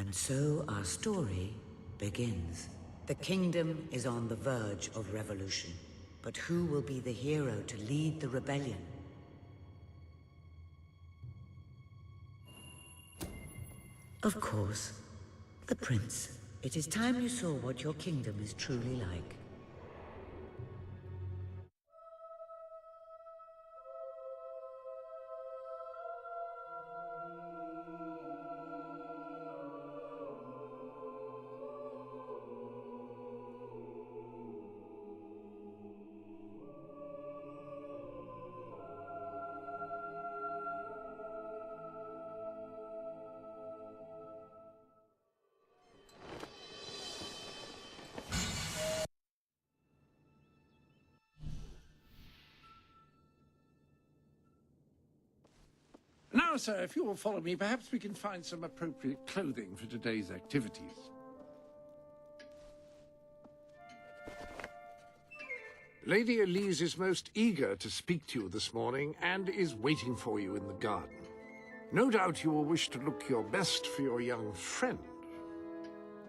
And so our story begins. The kingdom is on the verge of revolution. But who will be the hero to lead the rebellion? Of course, the prince. It is time you saw what your kingdom is truly like. Now, sir, if you will follow me, perhaps we can find some appropriate clothing for today's activities. Lady Elise is most eager to speak to you this morning and is waiting for you in the garden. No doubt you will wish to look your best for your young friend.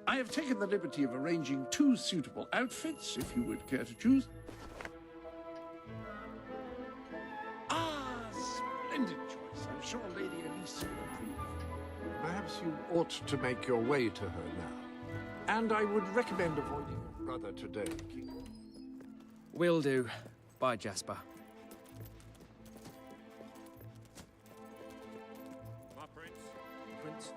I have taken the liberty of arranging 2 suitable outfits, if you would care to choose. Splendid choice. I'm sure Lady Elise will approve. Perhaps you ought to make your way to her now. And I would recommend avoiding your brother today, King. Will do. Bye, Jasper. My prince. Prince?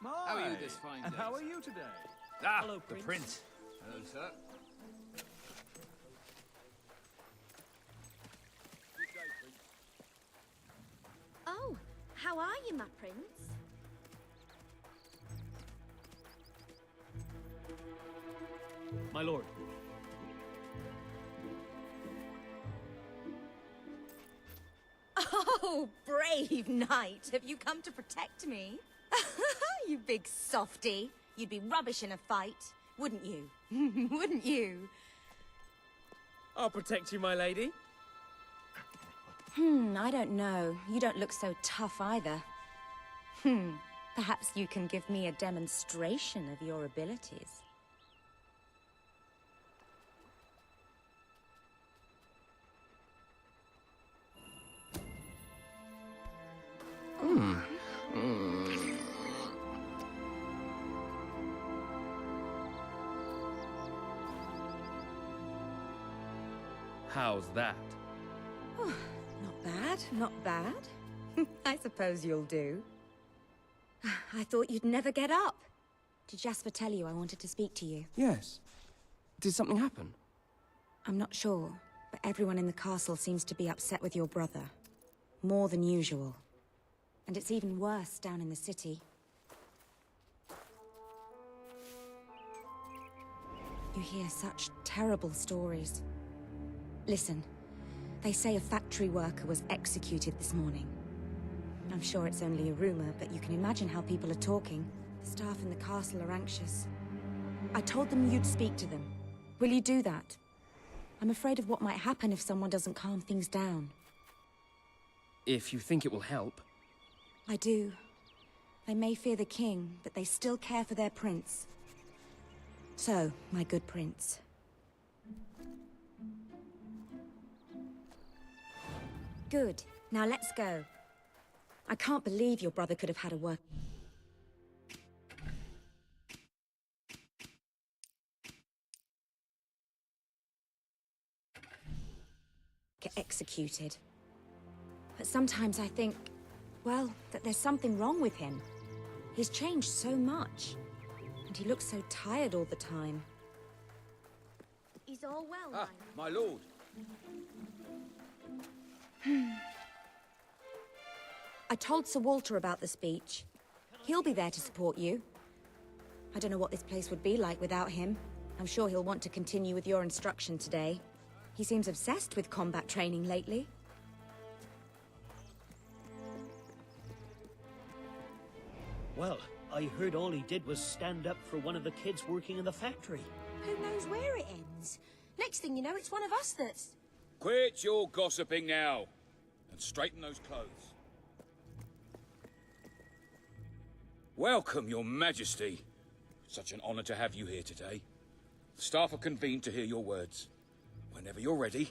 How are you this fine day? And how are you today? Hello, the Prince. Hello, sir. Oh, how are you, my prince? My lord. Oh, brave knight. Have you come to protect me? You big softy. You'd be rubbish in a fight, wouldn't you? Wouldn't you? I'll protect you, my lady. I don't know. You don't look so tough either. Perhaps you can give me a demonstration of your abilities. How's that? Not bad, not bad. I suppose you'll do. I thought you'd never get up. Did Jasper tell you I wanted to speak to you? Yes. Did something happen? I'm not sure, but everyone in the castle seems to be upset with your brother. More than usual. And it's even worse down in the city. You hear such terrible stories. Listen, they say a factory worker was executed this morning. I'm sure it's only a rumor, but you can imagine how people are talking. The staff in the castle are anxious. I told them you'd speak to them. Will you do that? I'm afraid of what might happen if someone doesn't calm things down. If you think it will help. I do. They may fear the king, but they still care for their prince. So, my good prince. Good. Now let's go. I can't believe your brother could have had a work... get executed. But sometimes I think, well, that there's something wrong with him. He's changed so much. And he looks so tired all the time. He's all well, My lord. I told Sir Walter about the speech. He'll be there to support you. I don't know what this place would be like without him. I'm sure he'll want to continue with your instruction today. He seems obsessed with combat training lately. Well, I heard all he did was stand up for one of the kids working in the factory. Who knows where it ends? Next thing you know, it's one of us that's... Quit your gossiping now, and straighten those clothes. Welcome, Your Majesty. Such an honor to have you here today. The staff are convened to hear your words. Whenever you're ready.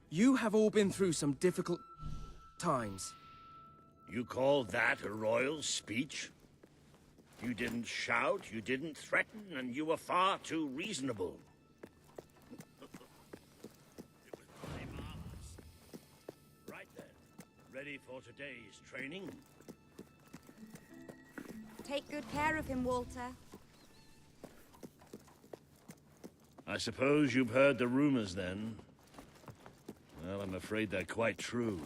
You have all been through some difficult times. You call that a royal speech? You didn't shout, you didn't threaten, and you were far too reasonable. It was my marvelous. Right then, ready for today's training? Take good care of him, Walter. I suppose you've heard the rumors then. Well, I'm afraid they're quite true.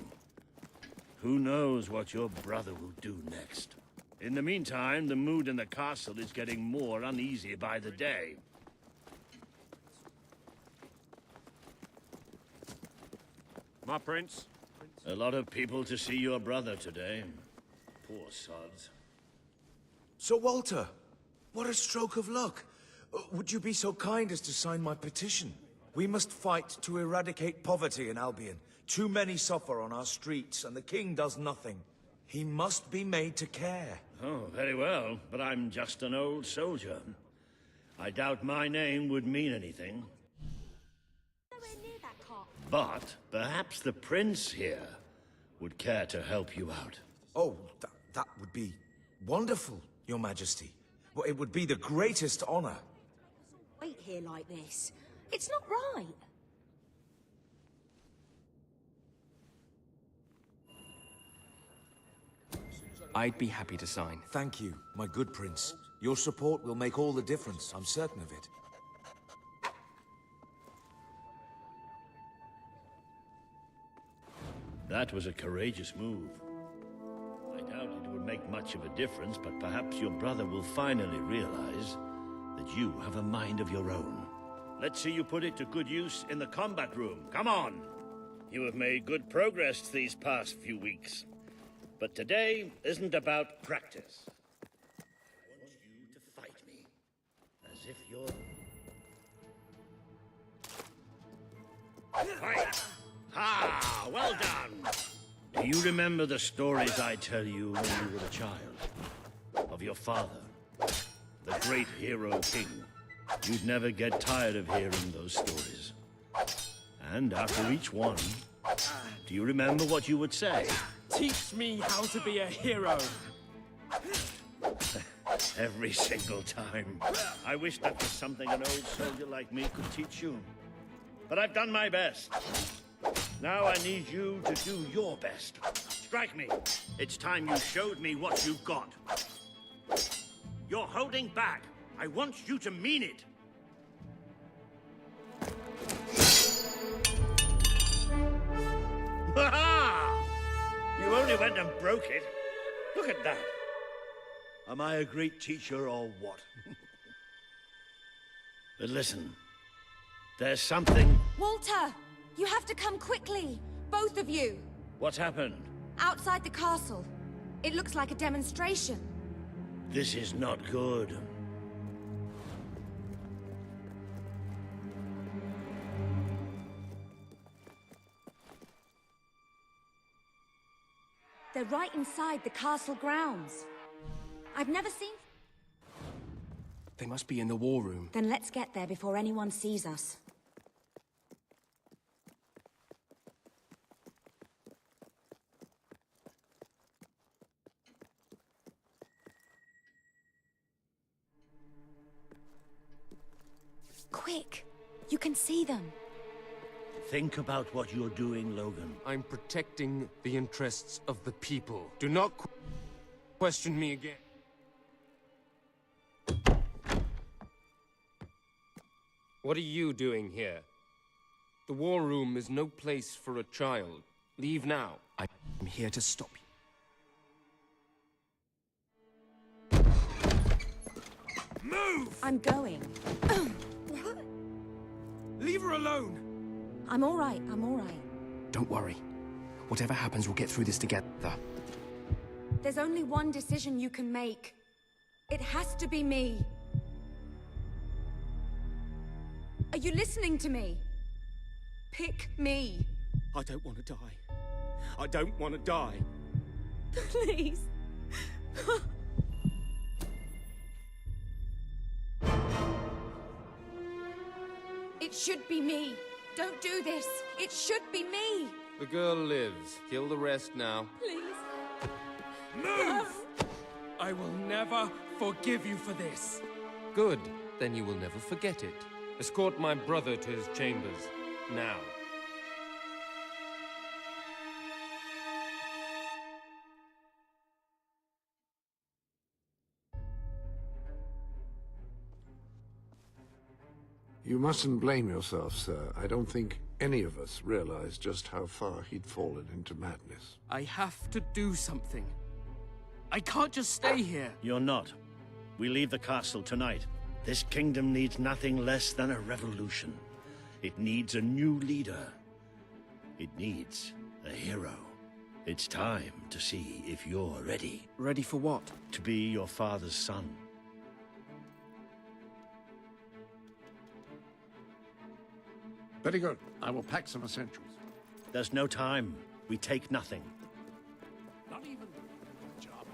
Who knows what your brother will do next? In the meantime, the mood in the castle is getting more uneasy by the day. My prince. A lot of people to see your brother today. Poor sods. Sir Walter, what a stroke of luck. Would you be so kind as to sign my petition? We must fight to eradicate poverty in Albion. Too many suffer on our streets, and the king does nothing. He must be made to care. Oh, very well, but I'm just an old soldier. I doubt my name would mean anything. Nowhere near that cart. But perhaps the prince here would care to help you out. Oh, that would be wonderful, Your Majesty. Well, it would be the greatest honor. Wait here like this. It's not right. I'd be happy to sign. Thank you, my good prince. Your support will make all the difference, I'm certain of it. That was a courageous move. I doubt it would make much of a difference, but perhaps your brother will finally realize that you have a mind of your own. Let's see you put it to good use in the combat room. Come on! You have made good progress these past few weeks. But today isn't about practice. I want you to fight me. As if you're... Fight! Ha! Well done! Do you remember the stories I tell you when you were a child? Of your father, the great hero king. You'd never get tired of hearing those stories. And after each one, do you remember what you would say? Teach me how to be a hero! Every single time. I wish that was something an old soldier like me could teach you. But I've done my best. Now I need you to do your best. Strike me. It's time you showed me what you've got. You're holding back. I want you to mean it. Ha-ha! You only went and broke it. Look at that. Am I a great teacher or what? But listen, there's something... Walter! You have to come quickly! Both of you! What's happened? Outside the castle. It looks like a demonstration. This is not good. They're right inside the castle grounds. I've never seen... They must be in the war room. Then let's get there before anyone sees us. Quick! You can see them. Think about what you're doing, Logan. I'm protecting the interests of the people. Do not question me again. What are you doing here? The war room is no place for a child. Leave now. I'm here to stop you. Move! I'm going. Leave her alone! I'm all right. Don't worry. Whatever happens, we'll get through this together. There's only one decision you can make. It has to be me. Are you listening to me? Pick me. I don't want to die. I don't want to die. Please. It should be me. Don't do this. It should be me. The girl lives. Kill the rest now. Please. Move! I will never forgive you for this. Good. Then you will never forget it. Escort my brother to his chambers. Now. You mustn't blame yourself, sir. I don't think any of us realized just how far he'd fallen into madness. I have to do something. I can't just stay here. You're not. We leave the castle tonight. This kingdom needs nothing less than a revolution. It needs a new leader. It needs a hero. It's time to see if you're ready. Ready for what? To be your father's son. Very good. I will pack some essentials. There's no time. We take nothing. Not even a job.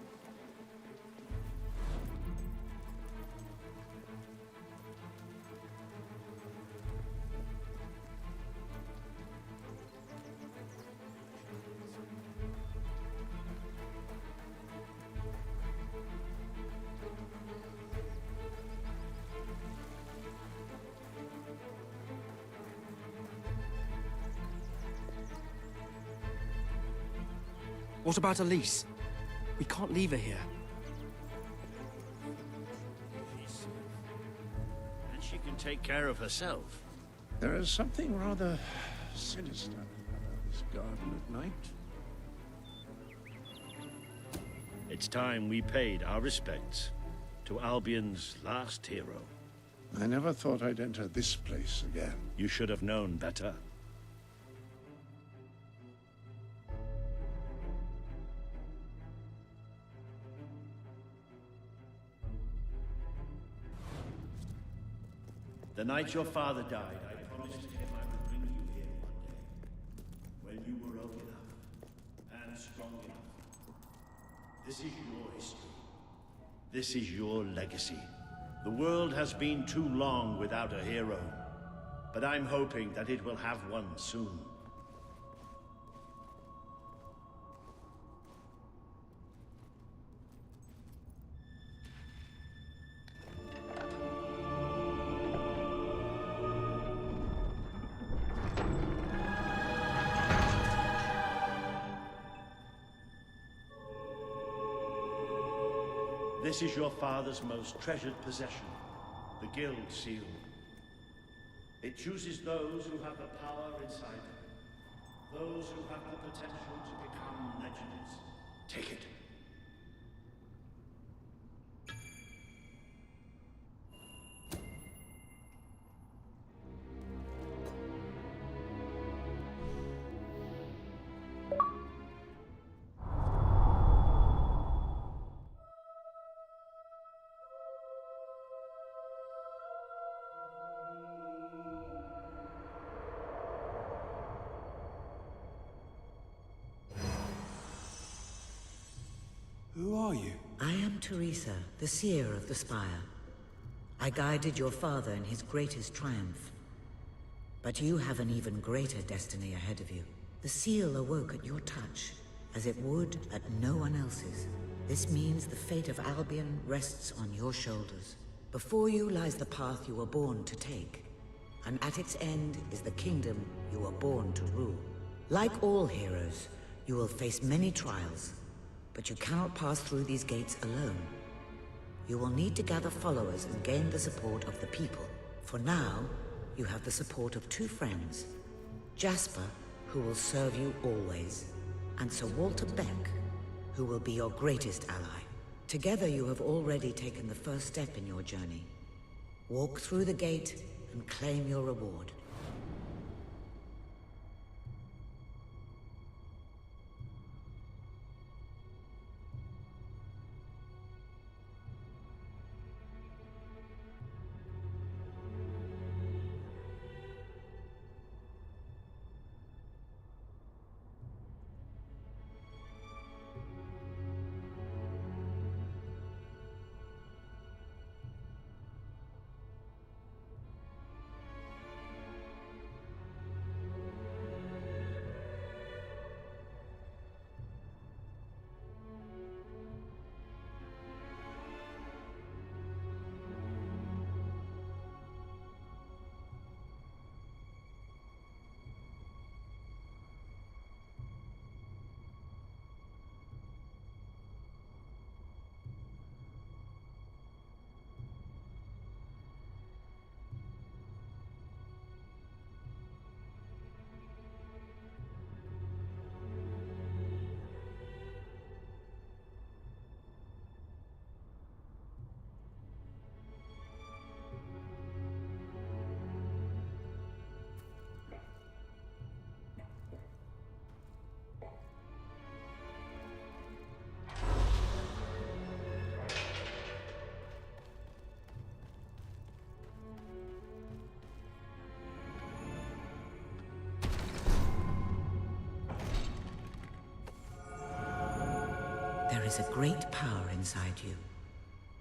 What about Elise? We can't leave her here. And she can take care of herself. There is something rather sinister about this garden at night. It's time we paid our respects to Albion's last hero. I never thought I'd enter this place again. You should have known better. The night your father died, I promised him I would bring you here one day. When you were old enough and strong enough. This is your history. This is your legacy. The world has been too long without a hero, but I'm hoping that it will have one soon. This is your father's most treasured possession, the Guild Seal. It chooses those who have the power inside them, those who have the potential to become legends. Take it. Who are you? I am Teresa, the seer of the spire. I guided your father in his greatest triumph. But you have an even greater destiny ahead of you. The seal awoke at your touch, as it would at no one else's. This means the fate of Albion rests on your shoulders. Before you lies the path you were born to take, and at its end is the kingdom you were born to rule. Like all heroes, you will face many trials, but you cannot pass through these gates alone. You will need to gather followers and gain the support of the people. For now, you have the support of two friends. Jasper, who will serve you always, and Sir Walter Beck, who will be your greatest ally. Together you have already taken the first step in your journey. Walk through the gate and claim your reward. There is a great power inside you.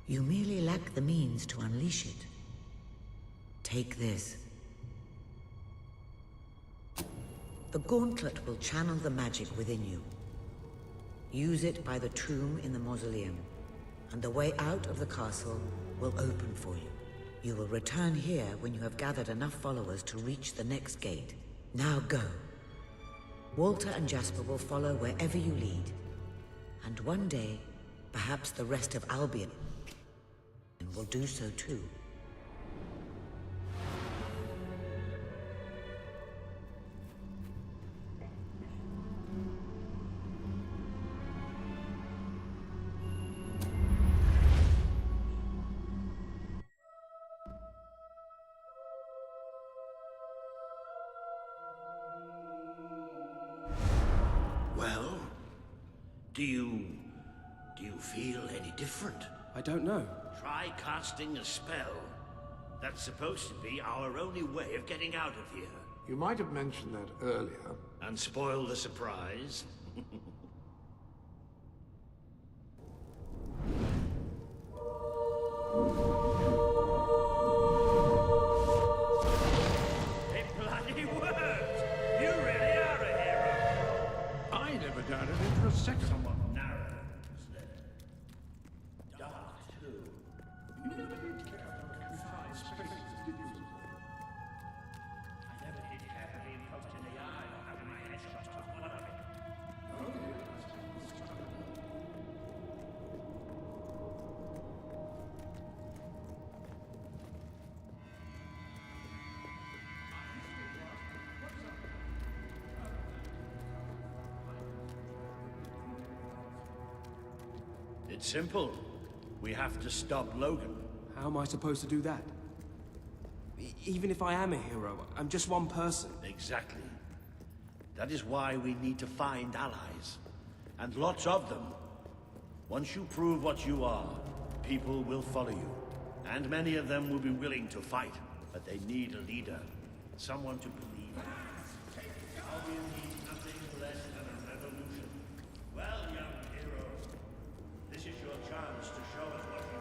You merely lack the means to unleash it. Take this. The gauntlet will channel the magic within you. Use it by the tomb in the mausoleum, and the way out of the castle will open for you. You will return here when you have gathered enough followers to reach the next gate. Now go. Walter and Jasper will follow wherever you lead. And one day, perhaps the rest of Albion will do so too. Well, do you feel any different? I don't know. Try casting a spell. That's supposed to be our only way of getting out of here. You might have mentioned that earlier. And spoil the surprise. It bloody works! You really are a hero! I never doubted it for a second. Somewhat narrow, isn't it? Dark, too. You never did care for confined spaces, did you? I never did care for being poked in the eye or having my head shot off one of it. It's simple. We have to stop Logan. How am I supposed to do that? Even if I am a hero, I'm just one person. Exactly. That is why we need to find allies. And lots of them. Once you prove what you are, people will follow you. And many of them will be willing to fight. But they need a leader. Someone to believe in. Albion needs nothing less than a revolution. Well, young hero, this is your chance to show us what you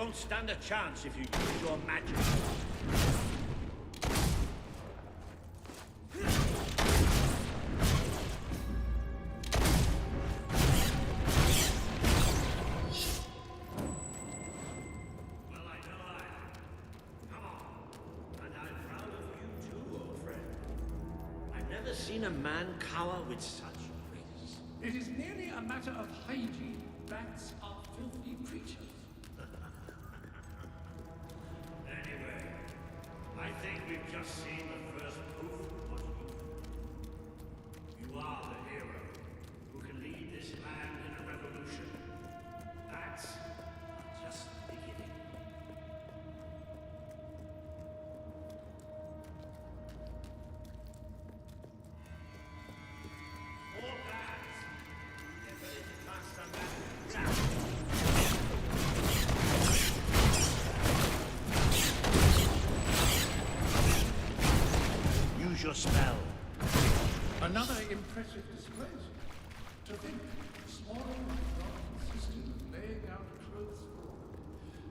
won't stand a chance if you use your magic. Seen a man cower with such grace. It is merely a matter of hygiene. Bats are filthy creatures. Anyway, I think we've just seen the first proof of what you do. You are the hero who can lead this land in a revolution. Bats are just the beginning. Use your spell. Another impressive display. To think, this morning my God insisted on laying out clothes for me.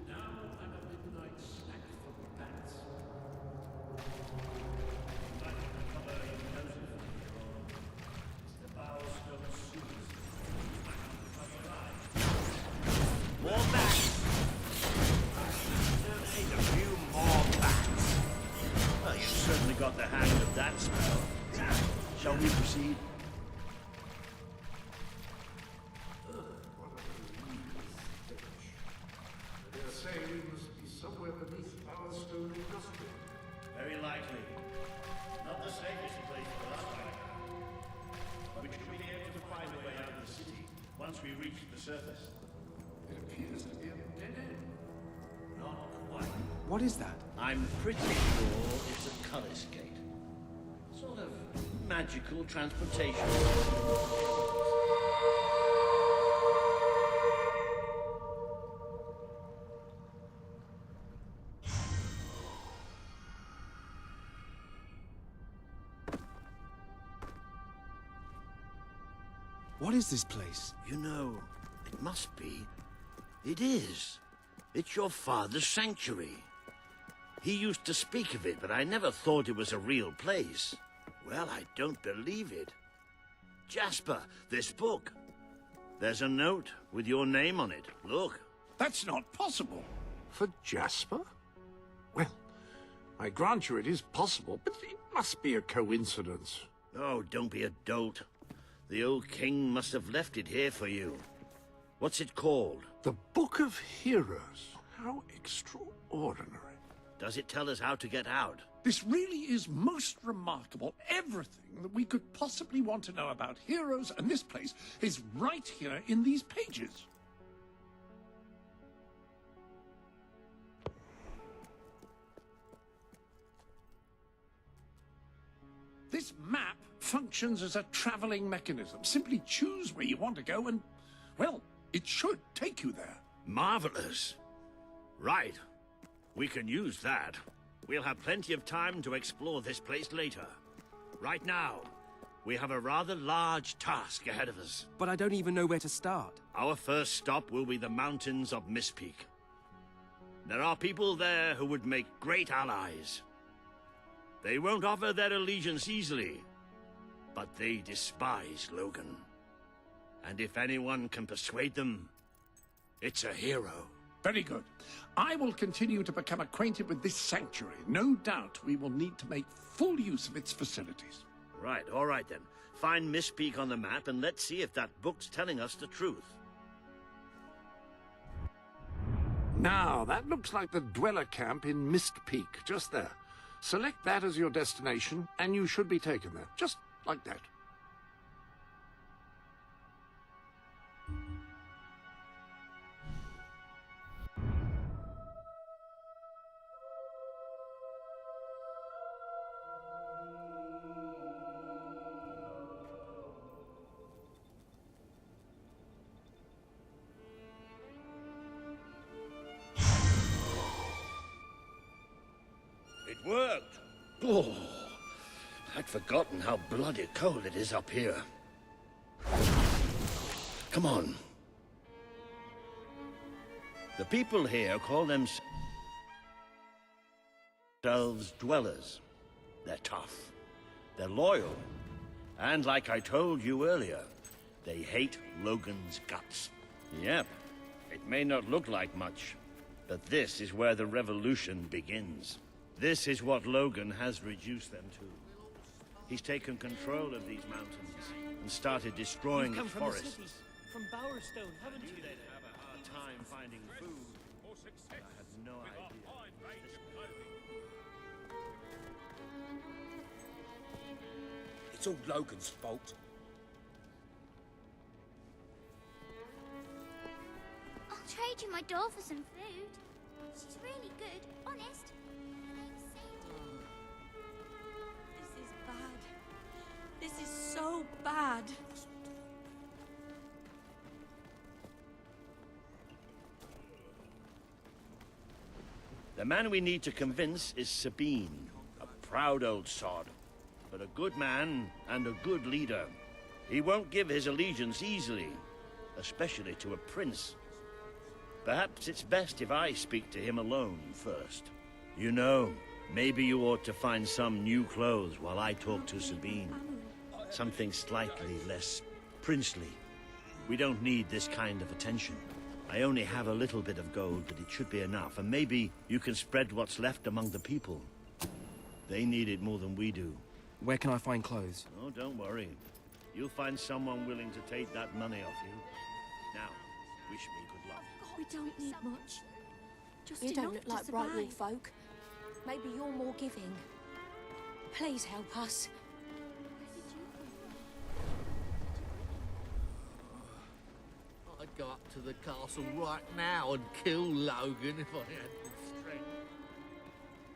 Now I'm a midnight snack for the bats. More bats! Need a few more bats. Well, you've certainly got the hang of that spell. Shall we proceed? I dare say we must be somewhere beneath our stone industry. Very likely. Not the safest place for us right now. We should be able to find a way out of the city once we reach the surface. It appears to be a dead end. Not quite. What is that? I'm pretty sure it's a Cullis gate. Sort of magical transportation. What is this place? You know, it must be. It is. It's your father's sanctuary. He used to speak of it, but I never thought it was a real place. Well, I don't believe it. Jasper, this book. There's a note with your name on it. Look. That's not possible. For Jasper? Well, I grant you it is possible, but it must be a coincidence. Oh, don't be a dolt. The old king must have left it here for you. What's it called? The Book of Heroes. How extraordinary. Does it tell us how to get out? This really is most remarkable. Everything that we could possibly want to know about heroes and this place is right here in these pages. This map functions as a traveling mechanism. Simply choose where you want to go and, well, it should take you there. Marvelous. Right. We can use that. We'll have plenty of time to explore this place later. Right now, we have a rather large task ahead of us. But I don't even know where to start. Our first stop will be the mountains of Mistpeak. There are people there who would make great allies. They won't offer their allegiance easily, but they despise Logan. And if anyone can persuade them, it's a hero. Very good. I will continue to become acquainted with this sanctuary. No doubt we will need to make full use of its facilities. Right, all right then. Find Mistpeak on the map and let's see if that book's telling us the truth. Now, that looks like the dweller camp in Mistpeak, just there. Select that as your destination, and you should be taken there, just like that. It worked! Oh, I'd forgotten how bloody cold it is up here. Come on. The people here call themselves dwellers. They're tough. They're loyal. And like I told you earlier, they hate Logan's guts. Yep. It may not look like much, but this is where the revolution begins. This is what Logan has reduced them to. He's taken control of these mountains and started destroying its forests. From Bowerstone, haven't you? They'd have a hard time finding food. I had no idea. It's all Logan's fault. I'll trade you my doll for some food. She's really good, honest. Her name's Sadie. This is bad. This is so bad. The man we need to convince is Sabine, a proud old sod, but a good man and a good leader. He won't give his allegiance easily, especially to a prince. Perhaps it's best if I speak to him alone first. You know, maybe you ought to find some new clothes while I talk to Sabine. Something slightly less princely. We don't need this kind of attention. I only have a little bit of gold, but it should be enough, and maybe you can spread what's left among the people. They need it more than we do. Where can I find clothes? Oh, don't worry. You'll find someone willing to take that money off you. Now, wish me good luck. We don't need much. Just You enough don't look to like survive. Brightwall folk. Maybe you're more giving. Please help us. I'd go up to the castle right now and kill Logan if I had the strength.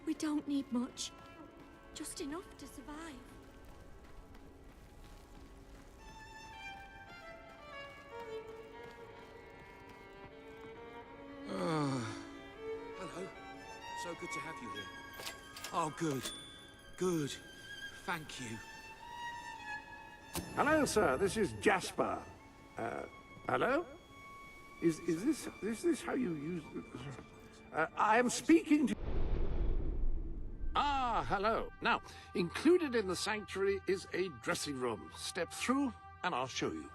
We don't need much. Just enough to survive. Hello. So good to have you here. Oh, good. Good. Thank you. Hello, sir. This is Jasper. Hello? Is this how you use... I am speaking to... Ah, hello. Now, included in the sanctuary is a dressing room. Step through, and I'll show you.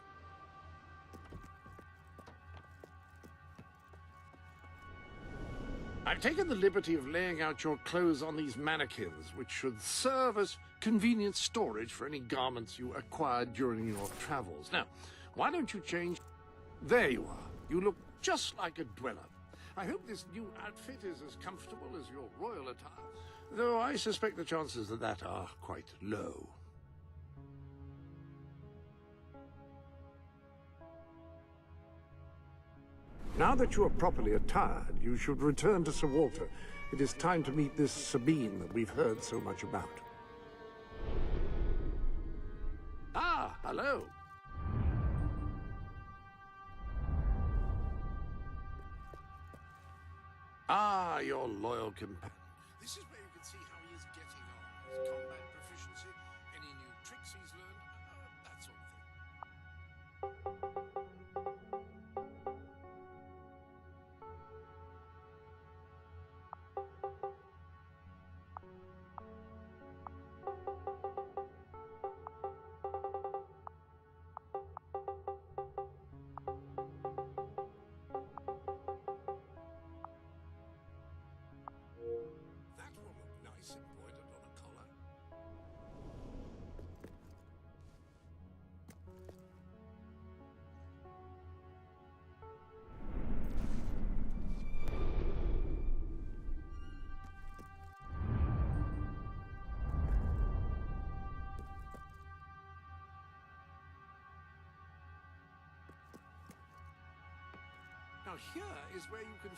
I've taken the liberty of laying out your clothes on these mannequins, which should serve as convenient storage for any garments you acquired during your travels. Now, why don't you change... There you are. You look just like a dweller. I hope this new outfit is as comfortable as your royal attire, though I suspect the chances of that are quite low. Now that you are properly attired, you should return to Sir Walter. It is time to meet this Sabine that we've heard so much about. Ah, hello. Ah, your loyal companion. This is where you can see how he is getting on. His combat proficiency, any new tricks he's learned, that sort of thing. That will look nice embroidered on a collar. Now here is where you can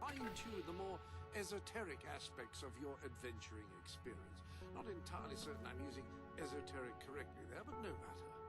fine-tune the more esoteric aspects of your adventuring experience. Not entirely certain I'm using esoteric correctly there, but no matter.